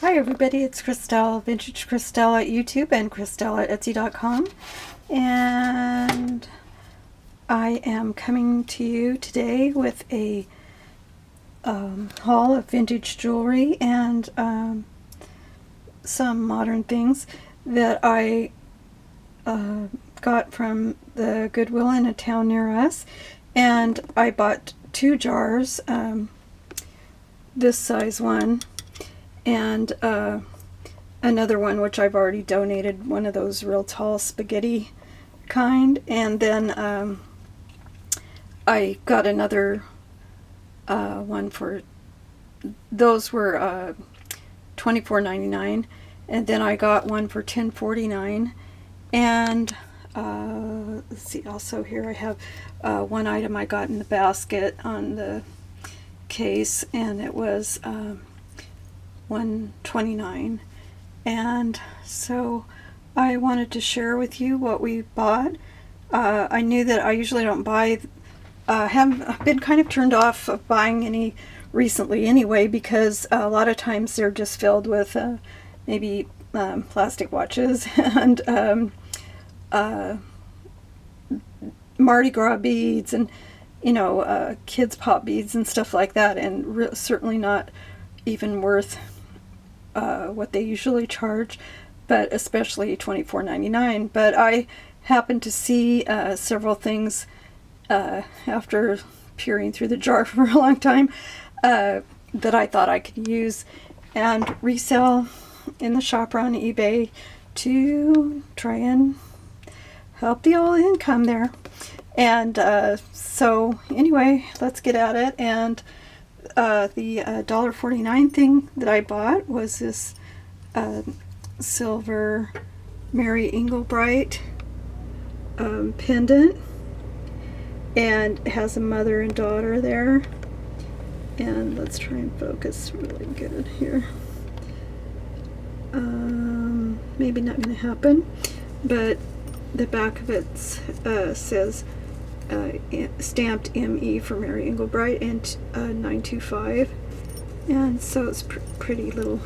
Hi everybody, it's Christelle, Vintage Christelle at YouTube and Christelle at Etsy.com, and I am coming to you today with a haul of vintage jewelry and some modern things that I got from the Goodwill in a town near us. And I bought 2 jars, this size one and another one which I've already donated, one of those real tall spaghetti kind, and then I got another one for, those were $24.99, and then I got one for $10.49. And let's see, also here I have one item I got in the basket on the case, and it was $129. And so I wanted to share with you what we bought. I knew that I usually don't buy, have been kind of turned off of buying any recently anyway, because a lot of times they're just filled with maybe plastic watches and Mardi Gras beads and, you know, kids pop beads and stuff like that, and certainly not even worth what they usually charge, but especially $24.99. But I happened to see several things after peering through the jar for a long time that I thought I could use and resell in the shop or on eBay to try and help the old income there. And so anyway, let's get at it. And the $1.49 thing that I bought was this silver Mary Englebright pendant, and it has a mother and daughter there. And let's try and focus really good here. Maybe not going to happen, but the back of it says stamped ME for Mary Englebright and 925, and so it's pretty little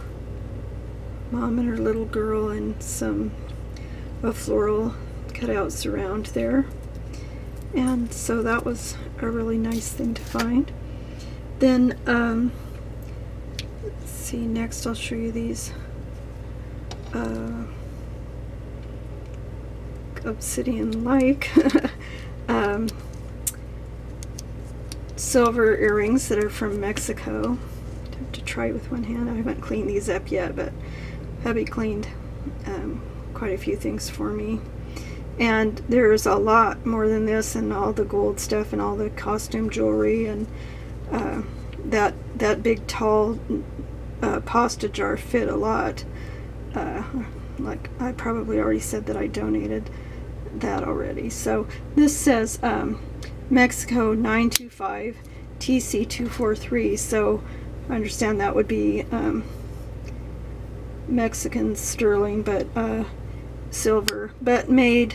mom and her little girl, and some floral cutouts around there. And so that was a really nice thing to find. Then let's see, next I'll show you these obsidian-like silver earrings that are from Mexico. I have to try with one hand. I haven't cleaned these up yet, but hubby cleaned quite a few things for me. And there's a lot more than this, and all the gold stuff and all the costume jewelry, and that big tall pasta jar fit a lot. Like I probably already said that I donated that already. So this says Mexico 925 TC 243, so I understand that would be Mexican sterling, but silver, but made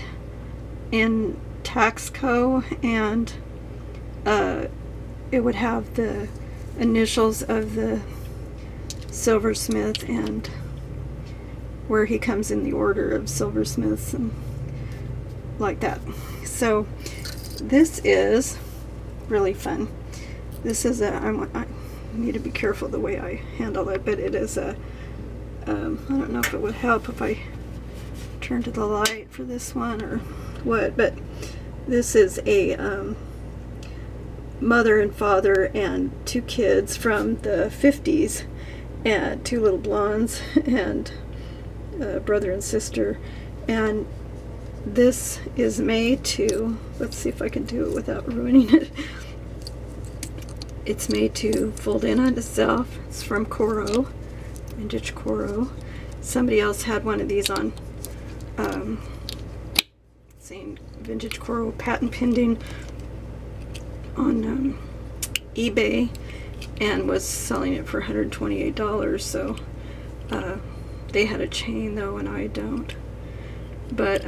in Taxco, and it would have the initials of the silversmith and where he comes in the order of silversmiths and like that. So this is really fun. This is I need to be careful the way I handle it, but it is a I don't know if it would help if I turn to the light for this one or what, but this is a mother and father and 2 kids from the 50s, and 2 little blondes, and brother and sister. And this is made to, let's see if I can do it without ruining it. It's made to fold in on itself. It's from Coro, Vintage Coro. Somebody else had one of these on saying Vintage Coro patent pending on eBay, and was selling it for $128. So they had a chain though, and I don't. But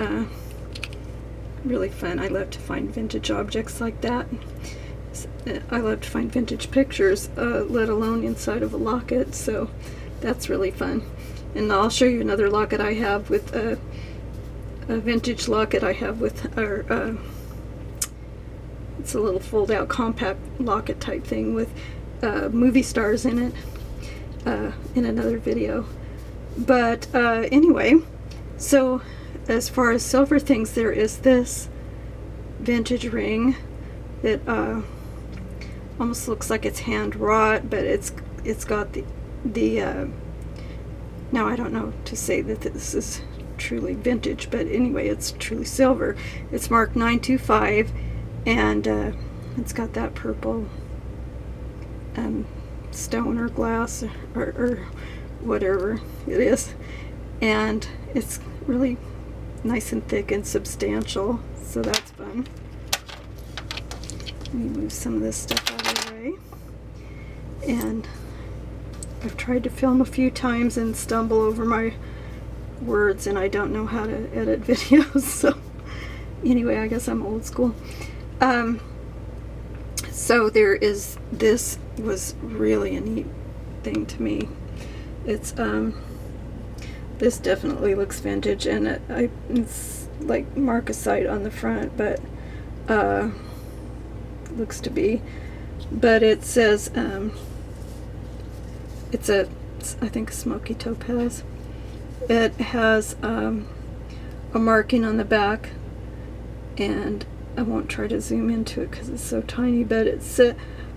really fun. I love to find vintage objects like that. I love to find vintage pictures, let alone inside of a locket. So That's really fun. And I'll show you another locket I have with a vintage locket I have with our, it's a little fold-out compact locket type thing with movie stars in it in another video. But anyway, so as far as silver things, there is this vintage ring that almost looks like it's hand wrought, but it's got the now I don't know to say that this is truly vintage, but anyway, it's truly silver. It's marked 925, and it's got that purple stone or glass or whatever it is, and it's really nice and thick and substantial, so that's fun. Let me move some of this stuff out of the way. And I've tried to film a few times and stumble over my words, and I don't know how to edit videos, so anyway, I guess I'm old school. So there is, this was really a neat thing to me. It's this definitely looks vintage, and it's like marcasite on the front, but looks to be, but it says it's I think a smoky topaz. It has a marking on the back, and I won't try to zoom into it because it's so tiny, but it's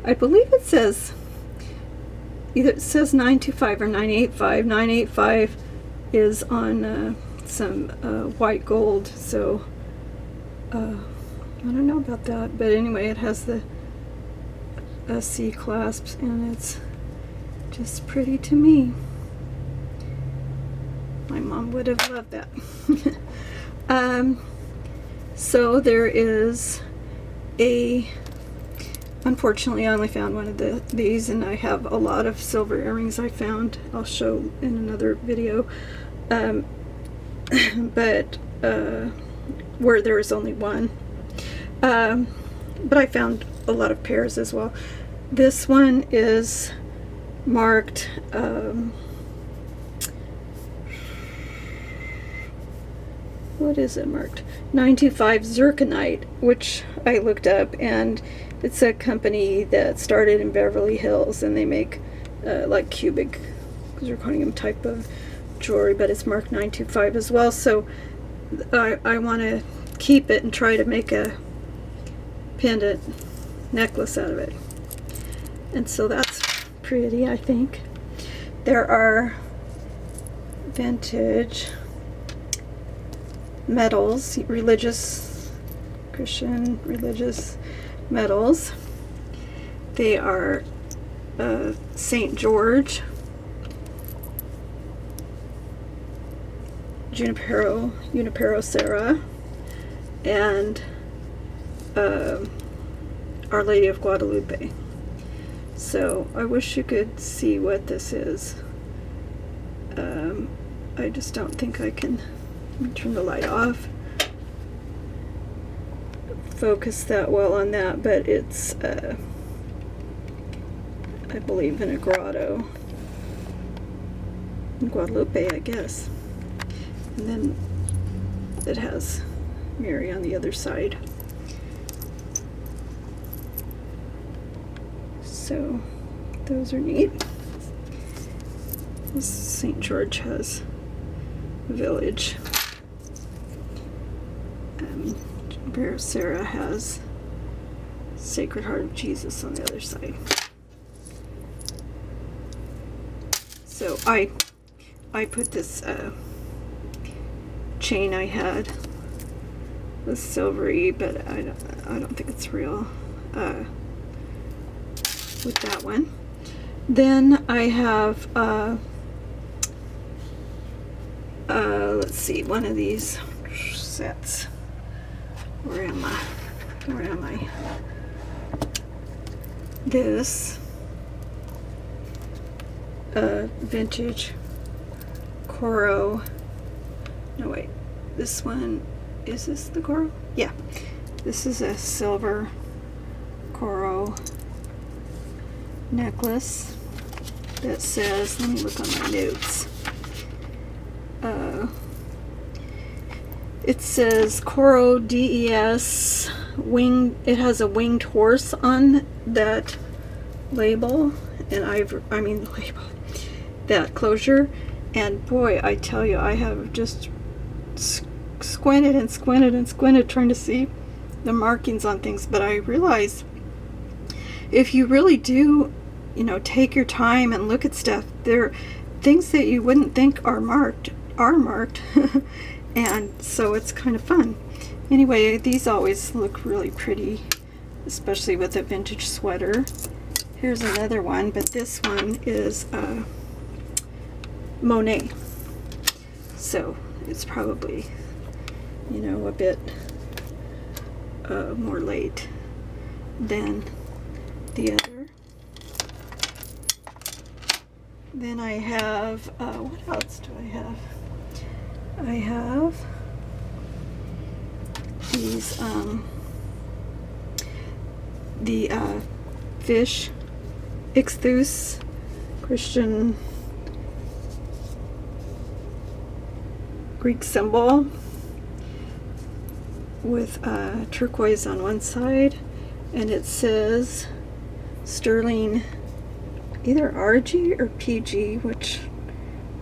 I believe it says, either it says 925 or 985. 985 is on some white gold, so I don't know about that, but anyway, it has the C clasps, and it's just pretty to me. My mom would have loved that. So there is unfortunately I only found one of these, and I have a lot of silver earrings I found. I'll show in another video. But where there was only one. But I found a lot of pairs as well. This one is marked what is it marked? 925 zirconite, which I looked up, and it's a company that started in Beverly Hills, and they make like cubic zirconium type of jewelry, but it's marked 925 as well, so I want to keep it and try to make a pendant necklace out of it. And so that's pretty, I think. There are vintage medals, Christian religious medals. They are St. George, Junipero Serra, and Our Lady of Guadalupe. So I wish you could see what this is. I just don't think I can. Let me turn the light off. Focus that well on that, but it's I believe in a grotto in Guadalupe, I guess. And then it has Mary on the other side. So those are neat. St. George has a village. Sarah has Sacred Heart of Jesus on the other side. So I put this chain I had was silvery, but I don't think it's real with that one. Then I have let's see, one of these sets. Where am I? This vintage coral. No, wait. This one, is this the coral? Yeah. This is a silver coral necklace that says, let me look on my notes. It says Coro DES wing. It has a winged horse on that label, and I mean label, that closure. And boy, I tell you, I have just squinted and squinted and squinted trying to see the markings on things. But I realized if you really do, you know, take your time and look at stuff, there things that you wouldn't think are marked are marked. And so it's kind of fun. Anyway, these always look really pretty, especially with a vintage sweater. Here's another one, but this one is Monet. So it's probably, you know, a bit more late than the other. Then I have, what else do I have? I have these, the fish ichthus Christian Greek symbol with turquoise on one side, and it says sterling either RG or PG, which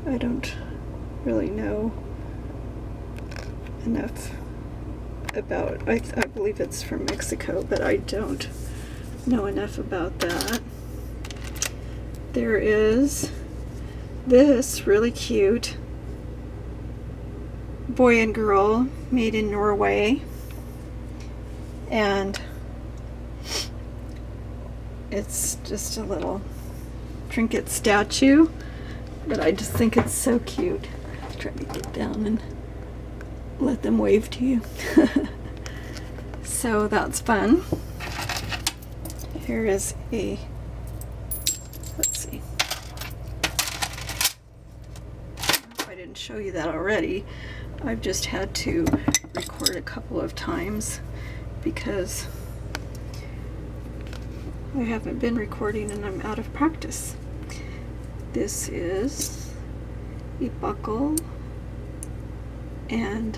I don't really know enough about. I believe it's from Mexico, but I don't know enough about that. There is this really cute boy and girl made in Norway, and it's just a little trinket statue, but I just think it's so cute. Let's try to get down and let them wave to you. So that's fun. Here is a, let's see, if I didn't show you that already, I've just had to record a couple of times because I haven't been recording and I'm out of practice. This is a buckle, and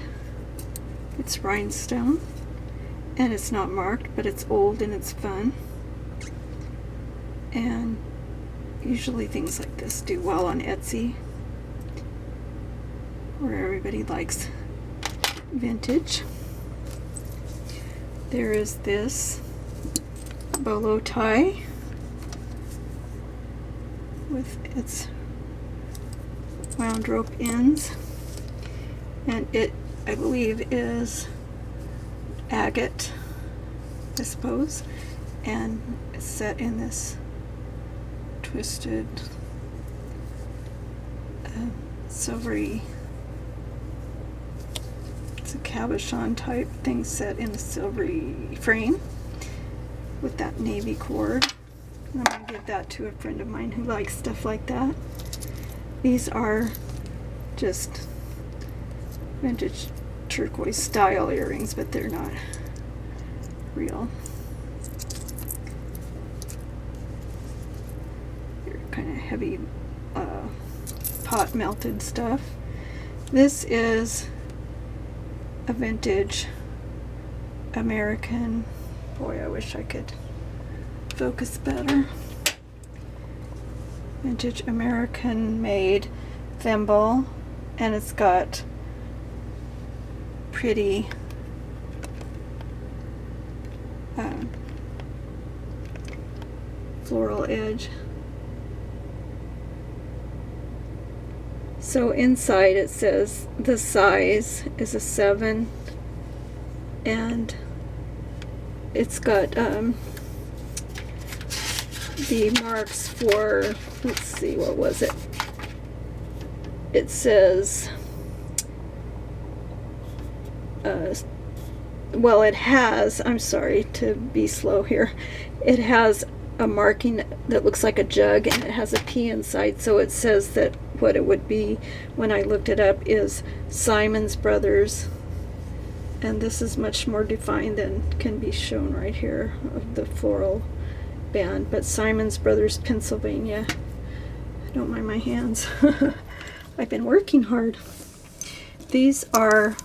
it's rhinestone, and it's not marked, but it's old and it's fun. And usually things like this do well on Etsy, where everybody likes vintage. There is this bolo tie with its wound rope ends, and it, I believe, is agate, I suppose, and it's set in this twisted silvery, it's a cabochon type thing set in a silvery frame with that navy cord. I'm going to give that to a friend of mine who likes stuff like that. These are just vintage turquoise style earrings, but they're not real. They're kind of heavy pot melted stuff. This is a vintage American, boy, I wish I could focus better, vintage American made thimble, and it's got pretty floral edge. So inside it says the size is a 7, and it's got the marks for, let's see, what was it? It says, well, it has, I'm sorry to be slow here, it has a marking that looks like a jug, and it has a P inside, so it says that what it would be when I looked it up is Simon's Brothers, and this is much more defined than can be shown right here of the floral band, but Simon's Brothers, Pennsylvania, Don't mind my hands. I've been working hard. These are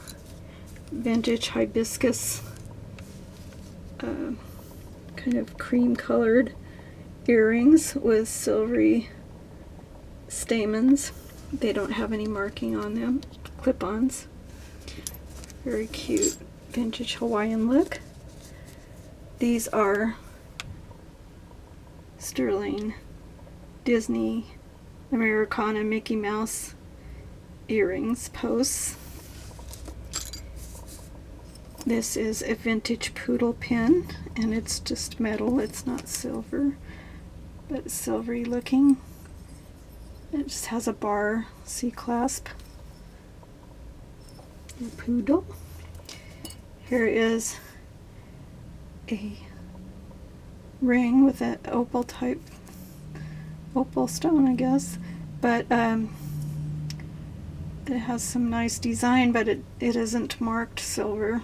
vintage hibiscus, kind of cream colored earrings with silvery stamens. They don't have any marking on them. Clip-ons. Very cute vintage Hawaiian look. These are sterling Disney Americana Mickey Mouse earrings posts. This is a vintage poodle pin, and it's just metal. It's not silver, but it's silvery looking. It just has a bar C-clasp. A poodle. Here is a ring with an opal type, opal stone, I guess, but it has some nice design, but it isn't marked silver.